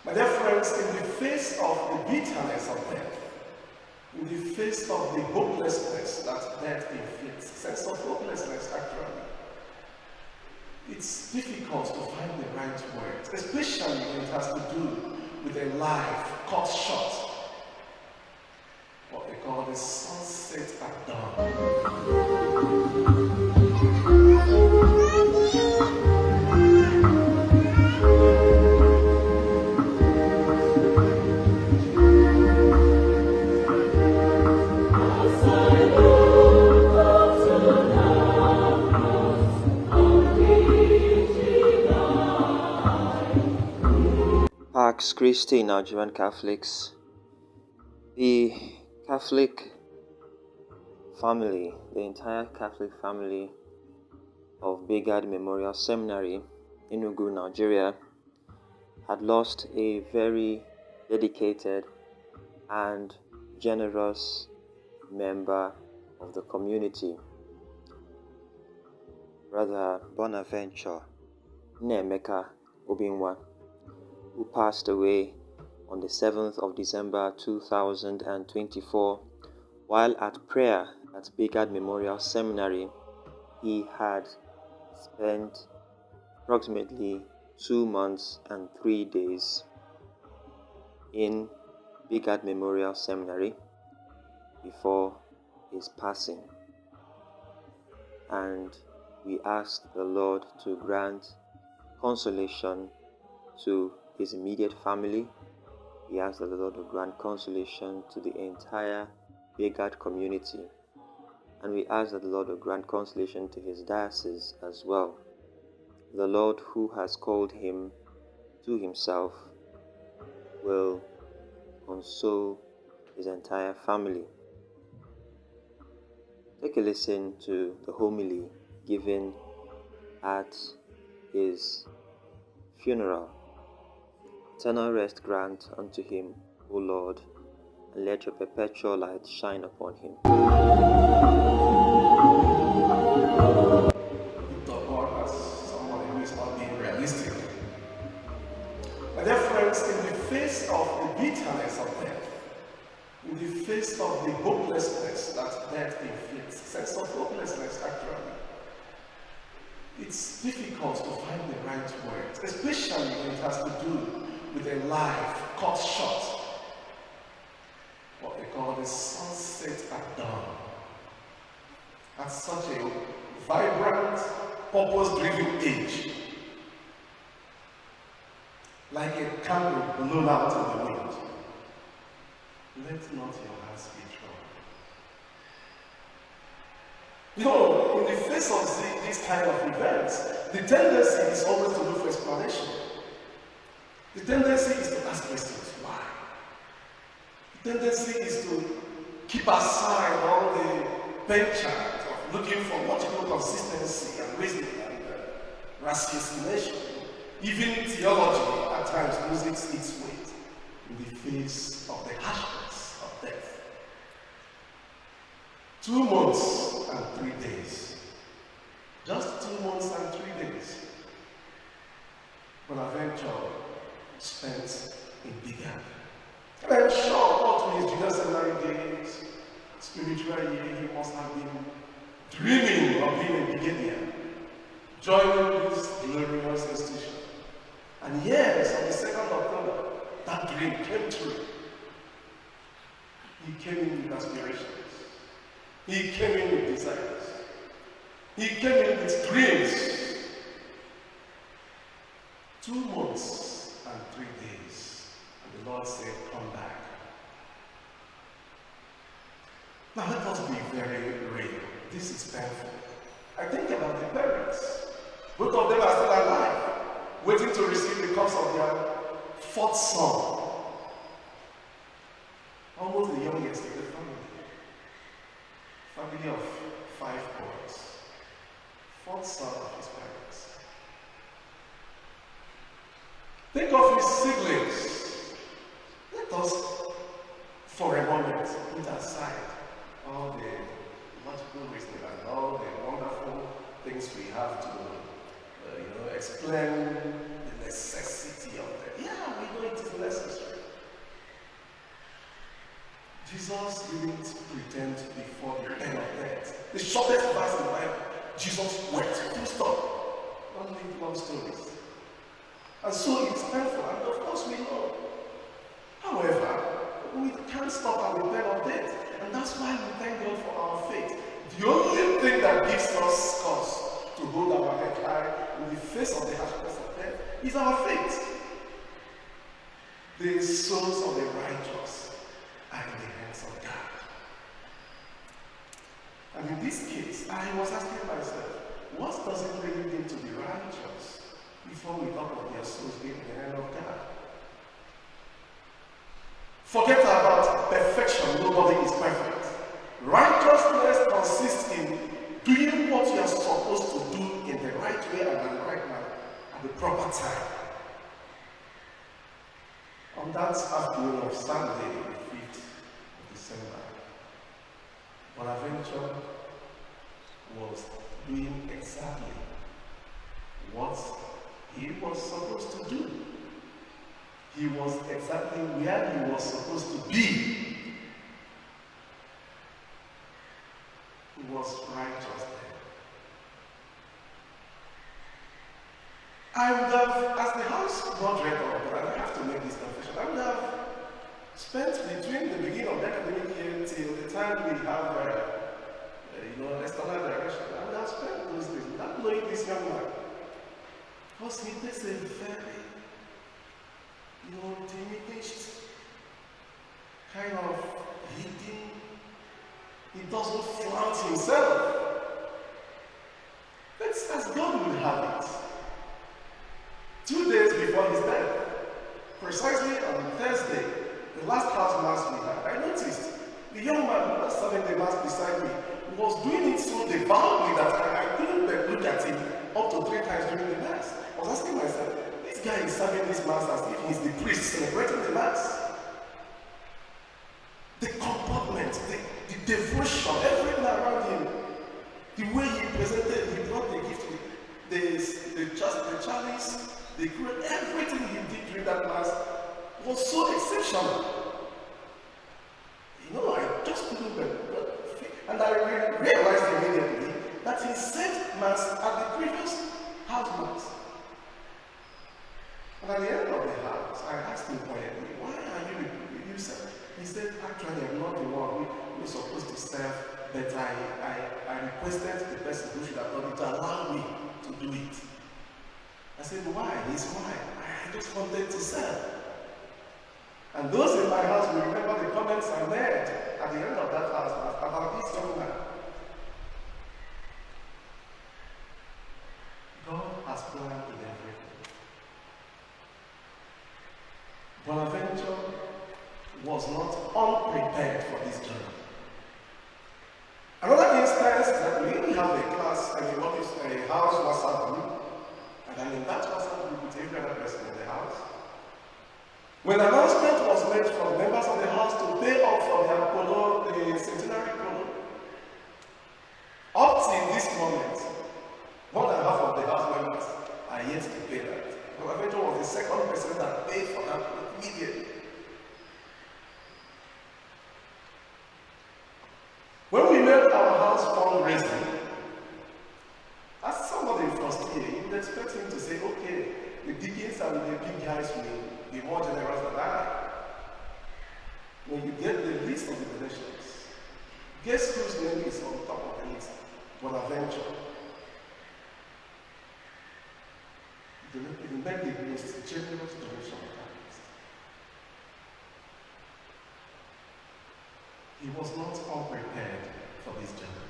My dear friends, in the face of the bitterness of death, in the face of the hopelessness that death inflicts, sense of hopelessness actually, it's difficult to find the right words, especially when it has to do with a life cut short. What they call the sunset at dawn. Pax Christi, Nigerian Catholics. The Catholic family, the entire Catholic family of Bigad Memorial Seminary, Enugu, Nigeria, had lost a very dedicated and generous member of the community, Brother Bonaventure Nemeka Obinwa, who passed away on the 7th of December 2024 while at prayer at Bigad Memorial Seminary. He had spent approximately 2 months and 3 days in Bigad Memorial Seminary before his passing. And we asked the Lord to grant consolation to his immediate family. We asked that the Lord to grant consolation to the entire Bigad community. And we ask that the Lord will grant consolation to his diocese as well. The Lord, who has called him to himself, will console his entire family. Take a listen to the homily given at his funeral. Eternal rest grant unto him, O Lord, and let your perpetual light shine upon him. God as somebody who is not being realistic. My dear friends, in the face of the bitterness of death, in the face of the hopelessness that death inflicts, sense of hopelessness actually, it's difficult to find the right words, especially when it has to do with a life cut short. What they call the sunset at dawn. At such a vibrant, purpose-driven age, like a candle blown out in the wind. Let not your hearts be troubled. You know, in the face of these kind of events, the tendency is always to look for explanation. The tendency is to ask questions. Why? The tendency is to keep aside all the benchmarks of looking for logical consistency and reasoning and ratiocination. Even theology at times loses its weight in the face of the harshness of death. 2 months and 3 days. Just 2 months and 3 days. Bonaventure spent in Bigad. And I'm sure all through his junior seminary days, spiritual year, he must have been dreaming of being a Bigadian, joining this glorious institution. And yes, on the 2nd of October, that dream came true. He came in with aspirations. He came in with desires. He came in with dreams. 2 months and 3 days. And the Lord said, come back. Now let us be very real. This is painful. I think about the parents. Both of them are still alive, waiting to receive the cups of their 4th son. Almost the youngest in the family. Family of 5 boys. 4th son of his parents. Think of his siblings. Let us, for a moment, put aside all the logical reasoning and all the wonderful things we have to explain the necessity of that. Yeah, we know it is necessary. Jesus didn't pretend before the pen of death. The shortest verse in the Bible, Jesus wept. Full stop. Don't make long stories. And so it's painful, and of course we know. However, we can't stop at the pen of death. And that's why we thank God for our faith. The only thing that gives us cause to hold our head high in the face of the harshness of death is our faith. The souls of the righteous are in the hands of God. And in this case, I was asking myself, what does it really mean to be righteous before we talk of their souls being in the hand of God? Forget about perfection. Nobody is perfect. Righteousness consists in doing what you are supposed to do in the right way and at the right manner at the proper time. On that afternoon of Sunday, the 5th of December, Bonaventure was doing exactly what he was supposed to do. He was exactly where he was supposed to be. He was righteous then. I would have, as the house got read up, but I have to make this confession, I would have spent between the beginning of the academic year till the time we have, external direction, I would have spent those days without knowing this young man. Because he takes a very, diminished, kind of hidden, he doesn't flaunt himself. That's as God will have it. 2 days before his death, precisely on Thursday, the last house mass we had, I noticed the young man who was serving the mass beside me was doing it so devoutly that I couldn't look at him up to 3 times during the mass. I was asking myself, this guy is serving this mass as if he's the priest celebrating the mass. The comportment, the devotion, everything around him, the way he presented, he brought the gift, the chalice, the grape, everything he did during that mass was so exceptional. I just couldn't believe it. And I realized immediately that he said mass at the previous house mass. And at the end of the house, I asked him quietly, why are you sir? He said, actually, I'm not the one who is supposed to serve, but I requested the person who should have done it to allow me to do it. I said, why? He's why? I just wanted to serve. And those in my house will remember the comments I made at the end of that house about this young man. God has planned in everything. Bonaventure was not unprepared for this journey. Another instance is that we have a class, a house WhatsApp group, and then in that WhatsApp group with every other person in the house. When an announcement was made from members of the house to pay up for their polo, the centenary polo, up till this moment, more than half of the house members are yet to pay that. Bonaventure was the second person that paid for that immediately. When we made our house fundraising, as somebody first year, you would expect him to say, okay, the deacons and the big guys will be more generous than I. When you get the list of the donations, guess whose name is on top of the list? Bonaventure. He made the most generous donation on that list. He was not unprepared for this journey.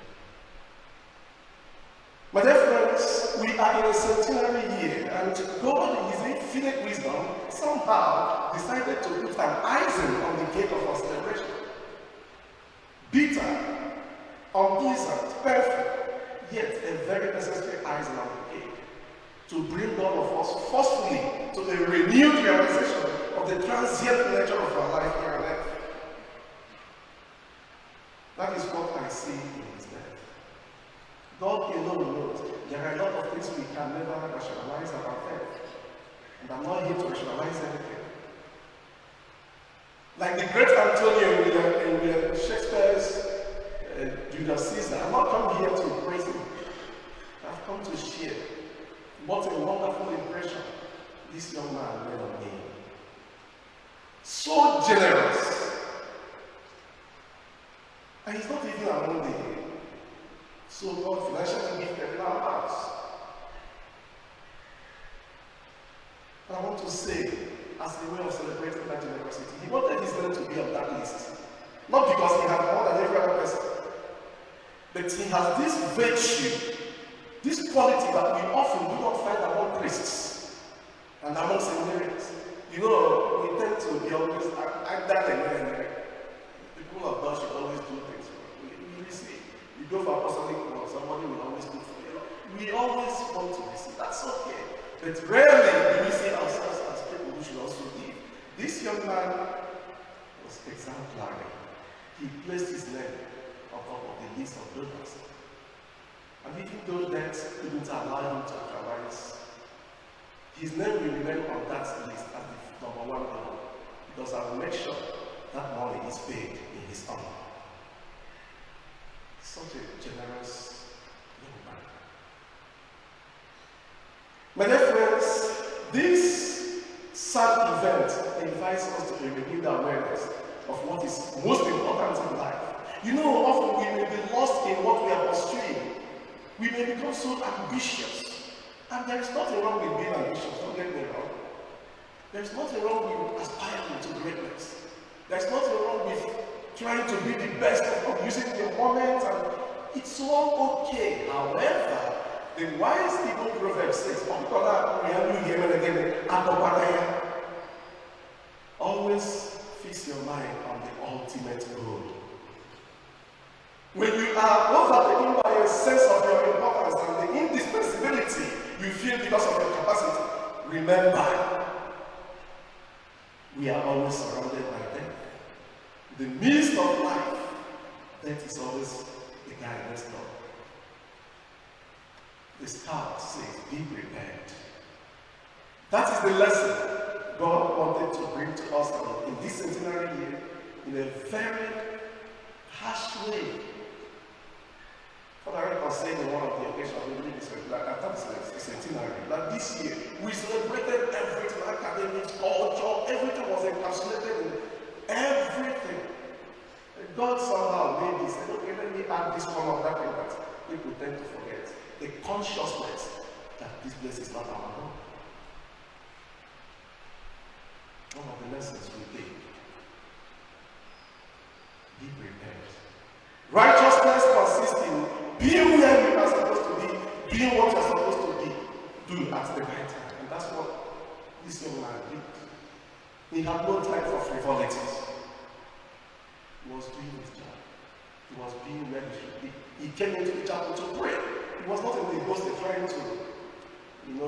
My dear friends, we are in a centenary year, and God, in His infinite wisdom, somehow decided to put an icing on the cake of our celebration. Bitter, unpleasant, perfect, yet a very necessary icing on the cake to bring all of us forcefully to a renewed realization of the transient nature of our life here on earth. That is what I see in His death. God alone knows there are a lot of things we can never rationalize about faith. And I'm not here to rationalize anything. Like the great Antonio in dependent on me. So generous. And he's not even among the so-called financially gifted in our house. And I want to say, as a way of celebrating that generosity, he wanted his name to be on that list. Not because he had more than every other person, but he has this virtue, this quality that we often do not find among priests and among seminarians. You know, we tend to be always people of God should always do things. We receive. You go for apostolic work, somebody will always do for you. We always want to receive. That's okay. But rarely do we see ourselves as people who should also give. This young man was exemplary. He placed his name on top of the list of donors. And even though that couldn't allow him to otherwise, his name will remain on that list as the number one donor, because I will make sure that money is paid in his honor. Such a generous young man. My dear friends, this sad event invites us to a renewed awareness of what is most important in life. You know, often we may be lost in what we are pursuing. We may become so ambitious. And there is nothing wrong with being ambitious, don't get me wrong. There is nothing wrong with aspiring to greatness. There is nothing wrong with trying to be the best of using the moment, and it's all okay. However, the wise Igbo proverb says, always fix your mind on the ultimate goal. When you are overtaken by a sense of your importance and the indispensability you feel because of your capacity, remember, we are always surrounded by death. The midst of life, death is always the guidance door. The scout says, be prepared. That is the lesson God wanted to bring to us in this centenary year in a very harsh way. Father Eric said in one of the occasions we believe this centenary, that this year we celebrated everything, academics, culture, everything was encapsulated in everything. And God somehow made this, said, okay, let me add this one of that thing that people tend to forget. The consciousness that this place is not our home. One of the lessons we take. Be prepared. Righteousness consists in being where you are supposed to be, being what you are supposed to be, do at the right time. And that's what this young man did. He had no time for frivolities. He was doing his job. He was being where he should be. He came into the chapel to pray. He was not in the ghost trying to,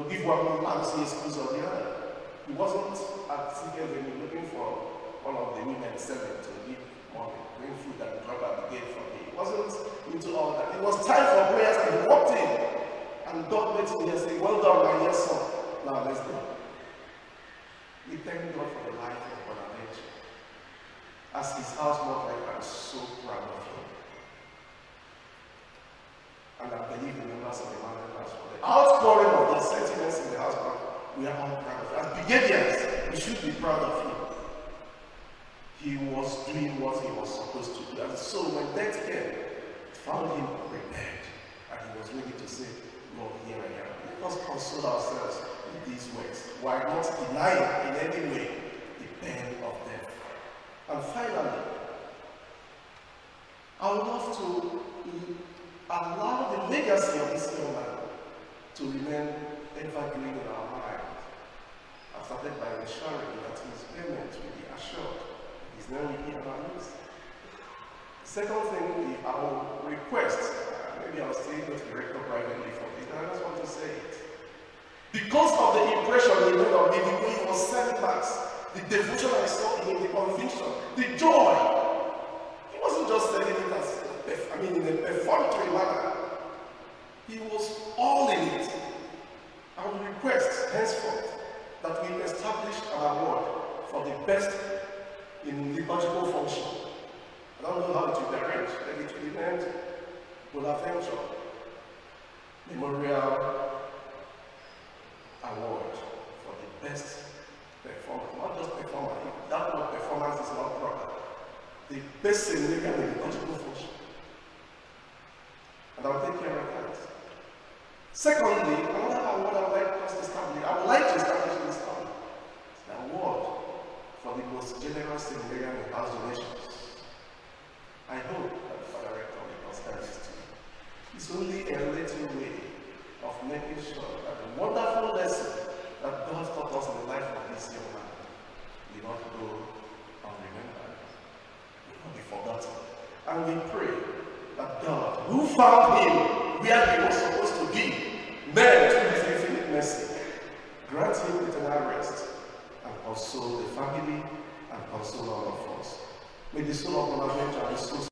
give one fancy excuse or the other. He wasn't at CKV looking for one of the women selling to give money, bring food and drop at the gate for me. He wasn't into all that. It was time for prayers, and he walked in. And God met him and said, well done, my dear son. Now let's go. We thank God for the life of Bonaventure. As his house mother, I'm so proud of him. And I believe the members of the Mountain House for the outpouring of the sentiments in the house, we are all proud of him. As brigadiers, we should be proud of him. He was doing what he was supposed to do. And so when death came, it found him prepared. And he was ready to say, Lord, here I am. Let us console ourselves in these ways, while not denying in any way the pain of death. And finally, I would love to allow the legacy of this young man to remain evergreen in our mind. I've started by ensuring that his payment will be assured. His name will be on our list. Second thing, I will request, maybe I'll say it to the rector privately for this, but I just want to say it. Because of the impression he made on me, the way he was serving mass, the devotion I saw in him, the conviction, the joy, he wasn't just saying it as in a perfunctory manner. He was all in it. I would request henceforth that we establish an award for the best in liturgical function. I don't know how it will be arranged, but it will be named Bonaventure Memorial Award for the best first seminarian in the conjugal function. And I'll take care of that. Secondly, another award I would like us to establish, I would like to establish in this town, is an award for the most generous seminarian in house donations. I hope that the Father Rector will consider this too. It's only a little way of making sure that the wonderful lesson that God taught us in the life of this young man will not go unremembered, will not be forgotten. And we pray that God, who found him where he was supposed to be, men through his infinite mercy, grant him eternal rest and console the family and console all of us. May the soul of Bonaventure and the soul